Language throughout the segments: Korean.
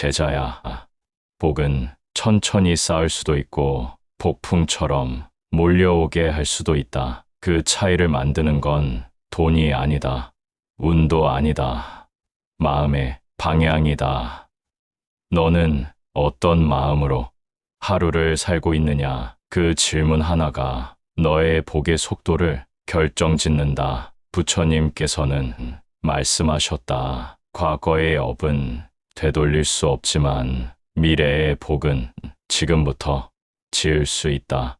제자야. 복은 천천히 쌓을 수도 있고 폭풍처럼 몰려오게 할 수도 있다. 그 차이를 만드는 건 돈이 아니다. 운도 아니다. 마음의 방향이다. 너는 어떤 마음으로 하루를 살고 있느냐? 그 질문 하나가 너의 복의 속도를 결정짓는다. 부처님께서는 말씀하셨다. 과거의 업은 되돌릴 수 없지만 미래의 복은 지금부터 지을 수 있다.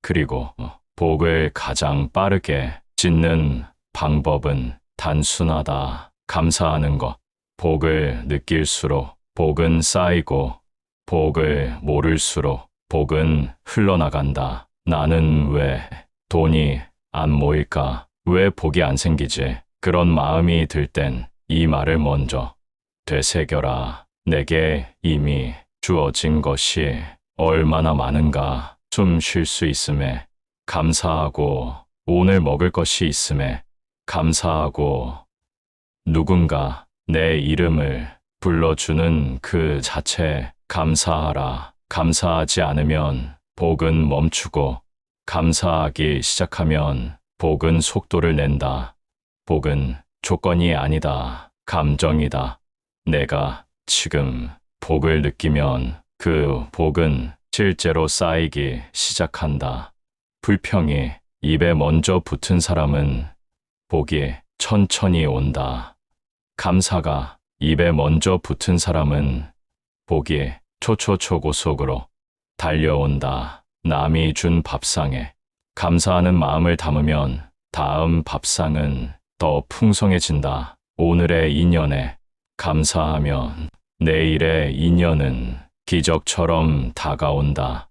그리고 복을 가장 빠르게 짓는 방법은 단순하다. 감사하는 것. 복을 느낄수록 복은 쌓이고 복을 모를수록 복은 흘러나간다. 나는 왜 돈이 안 모일까? 왜 복이 안 생기지? 그런 마음이 들 땐 이 말을 먼저 되새겨라. 내게 이미 주어진 것이 얼마나 많은가. 숨 쉴 수 있음에 감사하고, 오늘 먹을 것이 있음에 감사하고, 누군가 내 이름을 불러주는 그 자체 감사하라. 감사하지 않으면 복은 멈추고, 감사하기 시작하면 복은 속도를 낸다. 복은 조건이 아니다. 감정이다. 내가 지금 복을 느끼면 그 복은 실제로 쌓이기 시작한다. 불평이 입에 먼저 붙은 사람은 복이 천천히 온다. 감사가 입에 먼저 붙은 사람은 복이 초초초고속으로 달려온다. 남이 준 밥상에 감사하는 마음을 담으면 다음 밥상은 더 풍성해진다. 오늘의 인연에 감사하면 내일의 인연은 기적처럼 다가온다.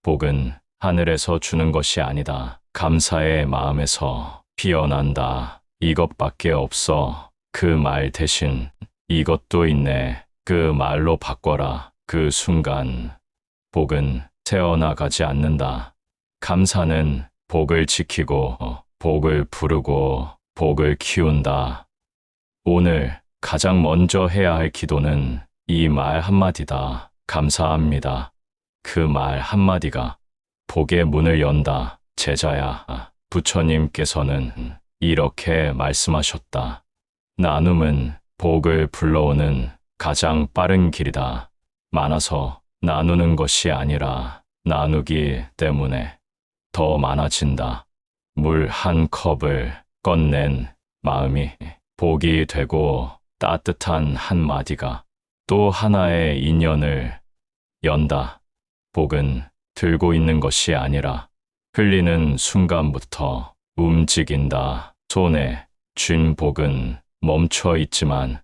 복은 하늘에서 주는 것이 아니다. 감사의 마음에서 피어난다. 이것밖에 없어. 그 말 대신 이것도 있네. 그 말로 바꿔라. 그 순간 복은 새어나가지 않는다. 감사는 복을 지키고 복을 부르고 복을 키운다. 오늘 가장 먼저 해야 할 기도는 이 말 한마디다. 감사합니다. 그 말 한마디가 복의 문을 연다. 제자야, 부처님께서는 이렇게 말씀하셨다. 나눔은 복을 불러오는 가장 빠른 길이다. 많아서 나누는 것이 아니라 나누기 때문에 더 많아진다. 물 한 컵을 꺼낸 마음이 복이 되고, 따뜻한 한마디가 또 하나의 인연을 연다. 복은 들고 있는 것이 아니라 흘리는 순간부터 움직인다. 손에 쥔 복은 멈춰 있지만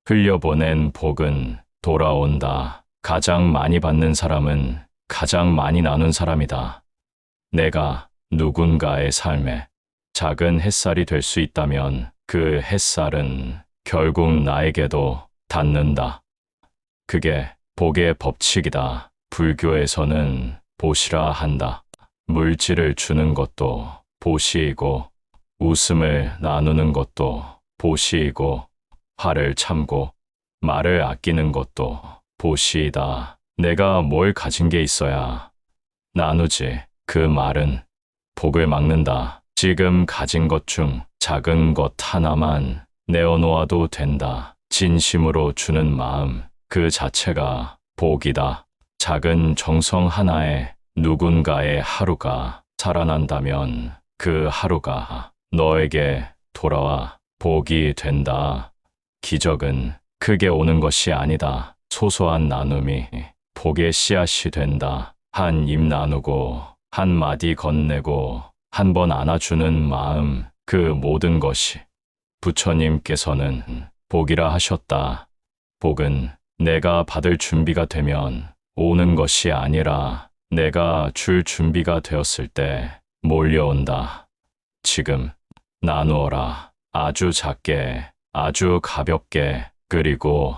흘려보낸 복은 돌아온다. 가장 많이 받는 사람은 가장 많이 나눈 사람이다. 내가 누군가의 삶에 작은 햇살이 될 수 있다면 그 햇살은 결국 나에게도 닿는다. 그게 복의 법칙이다. 불교에서는 보시라 한다. 물질을 주는 것도 보시이고, 웃음을 나누는 것도 보시이고, 화를 참고 말을 아끼는 것도 보시이다. 내가 뭘 가진 게 있어야 나누지. 그 말은 복을 막는다. 지금 가진 것 중 작은 것 하나만 내어놓아도 된다. 진심으로 주는 마음 그 자체가 복이다. 작은 정성 하나에 누군가의 하루가 살아난다면 그 하루가 너에게 돌아와 복이 된다. 기적은 크게 오는 것이 아니다. 소소한 나눔이 복의 씨앗이 된다. 한 입 나누고, 한 마디 건네고, 한 번 안아주는 마음, 그 모든 것이 부처님께서는 복이라 하셨다. 복은 내가 받을 준비가 되면 오는 것이 아니라 내가 줄 준비가 되었을 때 몰려온다. 지금 나누어라. 아주 작게, 아주 가볍게, 그리고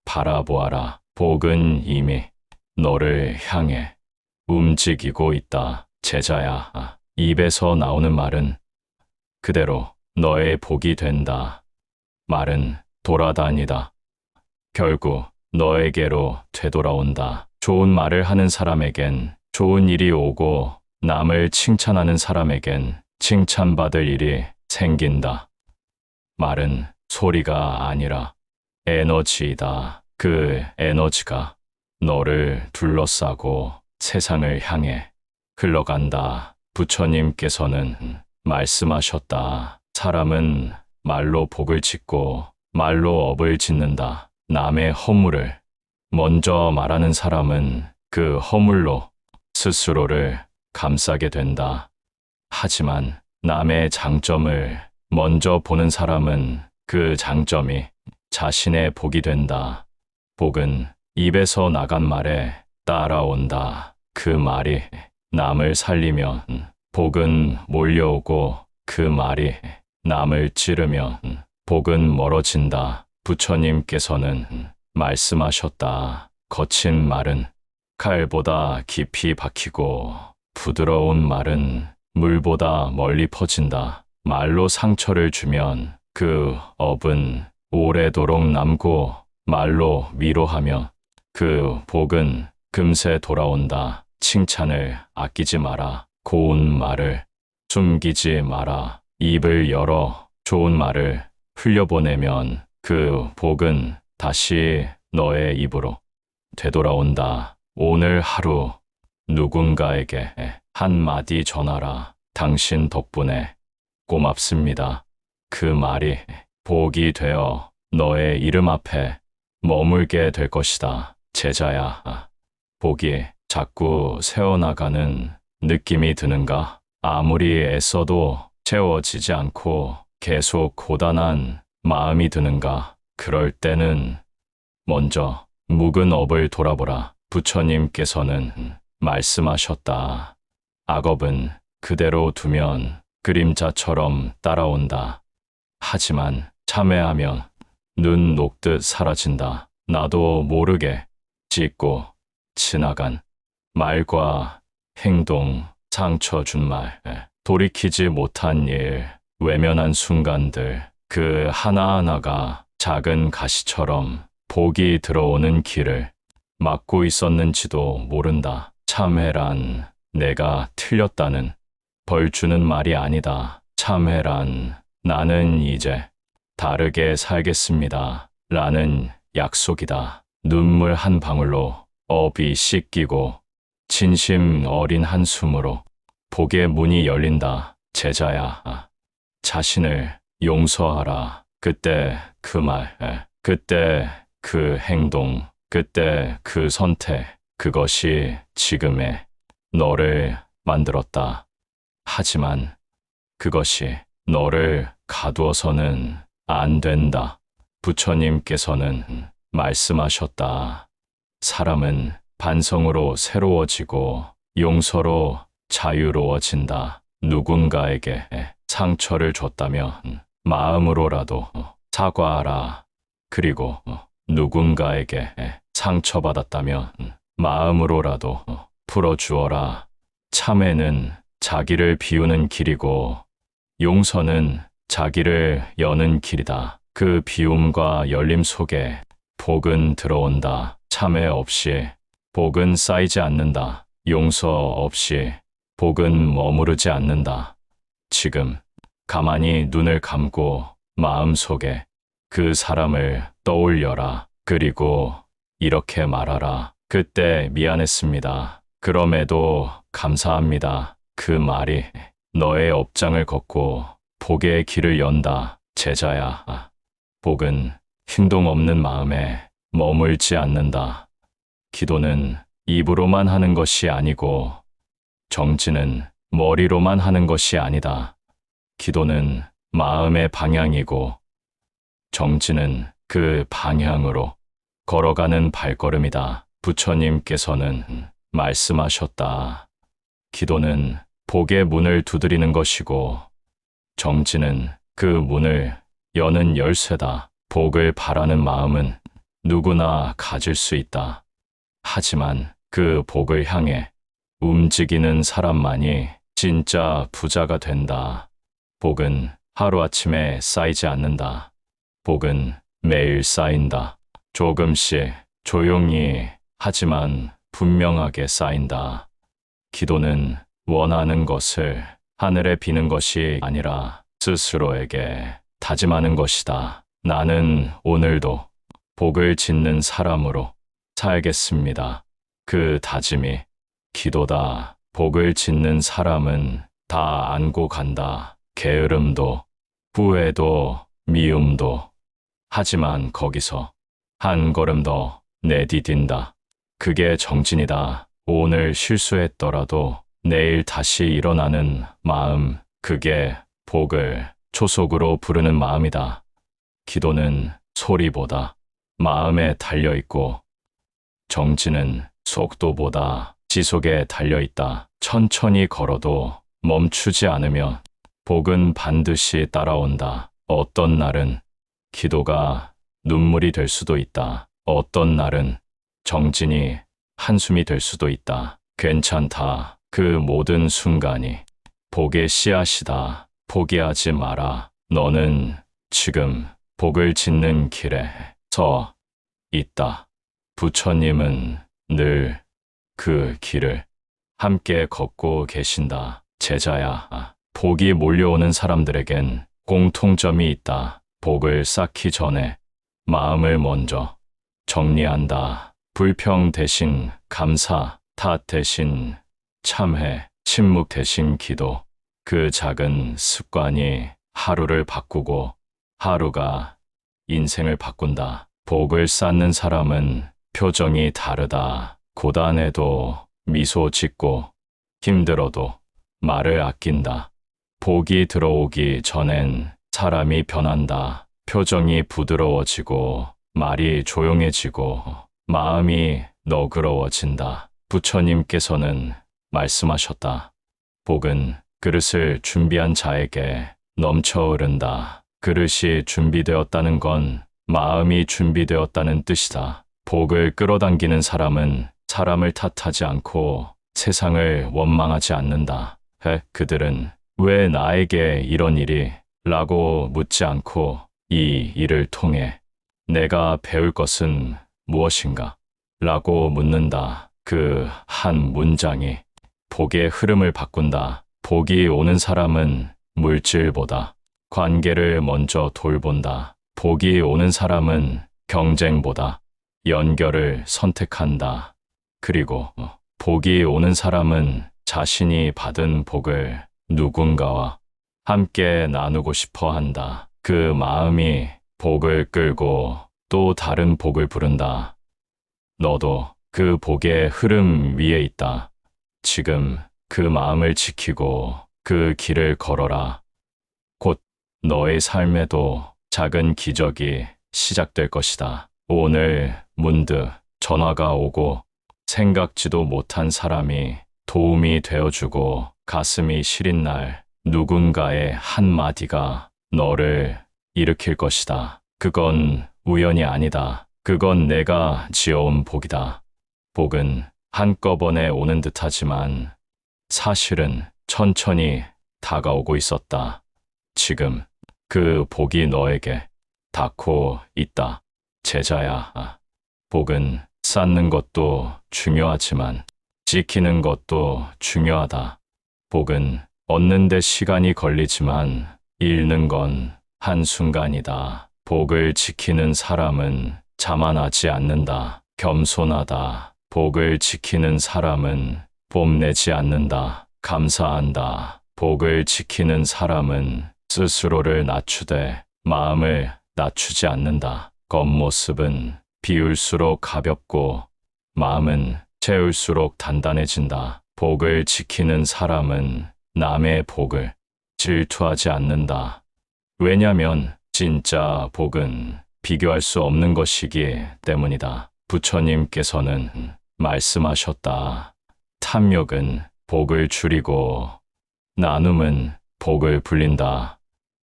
바라보아라. 복은 이미 너를 향해 움직이고 있다. 제자야, 입에서 나오는 말은 그대로 너의 복이 된다. 말은 돌아다니다. 결국 너에게로 되돌아온다. 좋은 말을 하는 사람에겐 좋은 일이 오고 남을 칭찬하는 사람에겐 칭찬받을 일이 생긴다. 말은 소리가 아니라 에너지이다. 그 에너지가 너를 둘러싸고 세상을 향해 흘러간다. 부처님께서는 말씀하셨다. 사람은 말로 복을 짓고 말로 업을 짓는다. 남의 허물을 먼저 말하는 사람은 그 허물로 스스로를 감싸게 된다. 하지만 남의 장점을 먼저 보는 사람은 그 장점이 자신의 복이 된다. 복은 입에서 나간 말에 따라온다. 그 말이 남을 살리면 복은 몰려오고 그 말이 남을 찌르면 복은 멀어진다. 부처님께서는 말씀하셨다. 거친 말은 칼보다 깊이 박히고 부드러운 말은 물보다 멀리 퍼진다. 말로 상처를 주면 그 업은 오래도록 남고 말로 위로하며 그 복은 금세 돌아온다. 칭찬을 아끼지 마라. 고운 말을 숨기지 마라. 입을 열어 좋은 말을 흘려보내면 그 복은 다시 너의 입으로 되돌아온다. 오늘 하루 누군가에게 한마디 전하라. 당신 덕분에 고맙습니다. 그 말이 복이 되어 너의 이름 앞에 머물게 될 것이다. 제자야, 복이 자꾸 새어나가는 느낌이 드는가? 아무리 애써도 채워지지 않고 계속 고단한 마음이 드는가? 그럴 때는 먼저 묵은 업을 돌아보라. 부처님께서는 말씀하셨다. 악업은 그대로 두면 그림자처럼 따라온다. 하지만 참회하면 눈 녹듯 사라진다. 나도 모르게 짓고 지나간 말과 행동, 상처 준 말, 돌이키지 못한 일, 외면한 순간들, 그 하나하나가 작은 가시처럼 복이 들어오는 길을 막고 있었는지도 모른다. 참회란 내가 틀렸다는 벌 주는 말이 아니다. 참회란 나는 이제 다르게 살겠습니다. 라는 약속이다. 눈물 한 방울로 업이 씻기고 진심 어린 한숨으로 복의 문이 열린다. 제자야, 자신을 용서하라. 그때 그 말, 그때 그 행동, 그때 그 선택, 그것이 지금의 너를 만들었다. 하지만 그것이 너를 가두어서는 안 된다. 부처님께서는 말씀하셨다. 사람은 반성으로 새로워지고 용서로 자유로워진다. 누군가에게 상처를 줬다면 마음으로라도 사과하라. 그리고 누군가에게 상처받았다면 마음으로라도 풀어주어라. 참회는 자기를 비우는 길이고 용서는 자기를 여는 길이다. 그 비움과 열림 속에 복은 들어온다. 참회 없이 복은 쌓이지 않는다. 용서 없이 복은 머무르지 않는다. 지금 가만히 눈을 감고 마음속에 그 사람을 떠올려라. 그리고 이렇게 말하라. 그때 미안했습니다. 그럼에도 감사합니다. 그 말이 너의 업장을 걷고 복의 길을 연다. 제자야, 복은 행동 없는 마음에 머물지 않는다. 기도는 입으로만 하는 것이 아니고 정진은 머리로만 하는 것이 아니다. 기도는 마음의 방향이고 정진은 그 방향으로 걸어가는 발걸음이다. 부처님께서는 말씀하셨다. 기도는 복의 문을 두드리는 것이고 정진은 그 문을 여는 열쇠다. 복을 바라는 마음은 누구나 가질 수 있다. 하지만 그 복을 향해 움직이는 사람만이 진짜 부자가 된다. 복은 하루아침에 쌓이지 않는다. 복은 매일 쌓인다. 조금씩 조용히 하지만 분명하게 쌓인다. 기도는 원하는 것을 하늘에 비는 것이 아니라 스스로에게 다짐하는 것이다. 나는 오늘도 복을 짓는 사람으로 살겠습니다. 그 다짐이 기도다. 복을 짓는 사람은 다 안고 간다. 게으름도, 후회도, 미움도. 하지만 거기서 한 걸음 더 내디딘다. 그게 정진이다. 오늘 실수했더라도 내일 다시 일어나는 마음. 그게 복을 초속으로 부르는 마음이다. 기도는 소리보다 마음에 달려있고, 정진은 속도보다 지속에 달려있다. 천천히 걸어도 멈추지 않으면 복은 반드시 따라온다. 어떤 날은 기도가 눈물이 될 수도 있다. 어떤 날은 정진이 한숨이 될 수도 있다. 괜찮다. 그 모든 순간이 복의 씨앗이다. 포기하지 마라. 너는 지금 복을 짓는 길에 서 있다. 부처님은 늘 그 길을 함께 걷고 계신다. 제자야, 복이 몰려오는 사람들에겐 공통점이 있다. 복을 쌓기 전에 마음을 먼저 정리한다. 불평 대신 감사, 탓 대신 참회, 침묵 대신 기도. 그 작은 습관이 하루를 바꾸고 하루가 인생을 바꾼다. 복을 쌓는 사람은 표정이 다르다. 고단해도 미소 짓고 힘들어도 말을 아낀다. 복이 들어오기 전엔 사람이 변한다. 표정이 부드러워지고 말이 조용해지고 마음이 너그러워진다. 부처님께서는 말씀하셨다. 복은 그릇을 준비한 자에게 넘쳐 흐른다. 그릇이 준비되었다는 건 마음이 준비되었다는 뜻이다. 복을 끌어당기는 사람은 사람을 탓하지 않고 세상을 원망하지 않는다. 그들은 왜 나에게 이런 일이? 라고 묻지 않고 이 일을 통해 내가 배울 것은 무엇인가? 라고 묻는다. 그 한 문장이 복의 흐름을 바꾼다. 복이 오는 사람은 물질보다 관계를 먼저 돌본다. 복이 오는 사람은 경쟁보다 연결을 선택한다. 그리고 복이 오는 사람은 자신이 받은 복을 누군가와 함께 나누고 싶어 한다. 그 마음이 복을 끌고 또 다른 복을 부른다. 너도 그 복의 흐름 위에 있다. 지금 그 마음을 지키고 그 길을 걸어라. 곧 너의 삶에도 작은 기적이 시작될 것이다. 오늘 문득 전화가 오고 생각지도 못한 사람이 도움이 되어주고 가슴이 시린 날 누군가의 한마디가 너를 일으킬 것이다. 그건 우연이 아니다. 그건 내가 지어온 복이다. 복은 한꺼번에 오는 듯하지만 사실은 천천히 다가오고 있었다. 지금 그 복이 너에게 닿고 있다. 제자야, 복은 쌓는 것도 중요하지만 지키는 것도 중요하다. 복은 얻는 데 시간이 걸리지만 잃는 건 한순간이다. 복을 지키는 사람은 자만하지 않는다. 겸손하다. 복을 지키는 사람은 뽐내지 않는다. 감사한다. 복을 지키는 사람은 스스로를 낮추되 마음을 낮추지 않는다. 겉모습은 비울수록 가볍고 마음은 채울수록 단단해진다. 복을 지키는 사람은 남의 복을 질투하지 않는다. 왜냐면 진짜 복은 비교할 수 없는 것이기 때문이다. 부처님께서는 말씀하셨다. 탐욕은 복을 줄이고 나눔은 복을 불린다.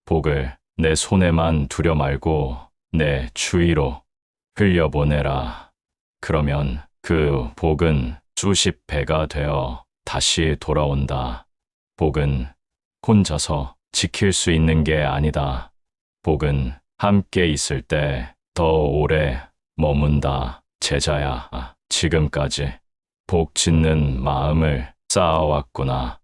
복을 내 손에만 두려 말고 내 주위로 흘려보내라. 그러면 그 복은 수십 배가 되어 다시 돌아온다. 복은 혼자서 지킬 수 있는 게 아니다. 복은 함께 있을 때 더 오래 머문다. 제자야, 지금까지 복 짓는 마음을 쌓아왔구나.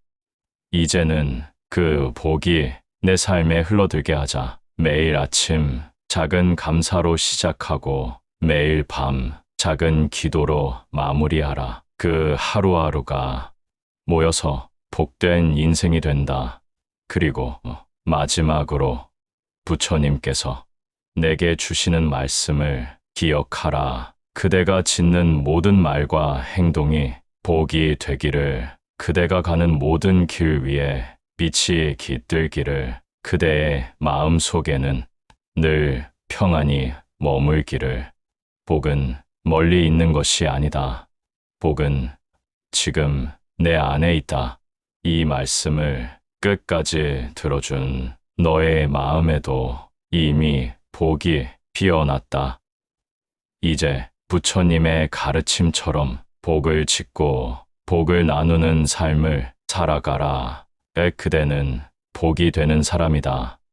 이제는 그 복이 내 삶에 흘러들게 하자. 매일 아침 작은 감사로 시작하고 매일 밤 작은 기도로 마무리하라. 그 하루하루가 모여서 복된 인생이 된다. 그리고 마지막으로 부처님께서 내게 주시는 말씀을 기억하라. 그대가 짓는 모든 말과 행동이 복이 되기를, 그대가 가는 모든 길 위에 빛이 깃들기를, 그대의 마음 속에는 늘 평안이 머물기를. 복은 멀리 있는 것이 아니다. 복은 지금 내 안에 있다. 이 말씀을 끝까지 들어준 너의 마음에도 이미 복이 피어났다. 이제 부처님의 가르침처럼 복을 짓고 복을 나누는 삶을 살아가라. 그대는 복이 되는 사람이다.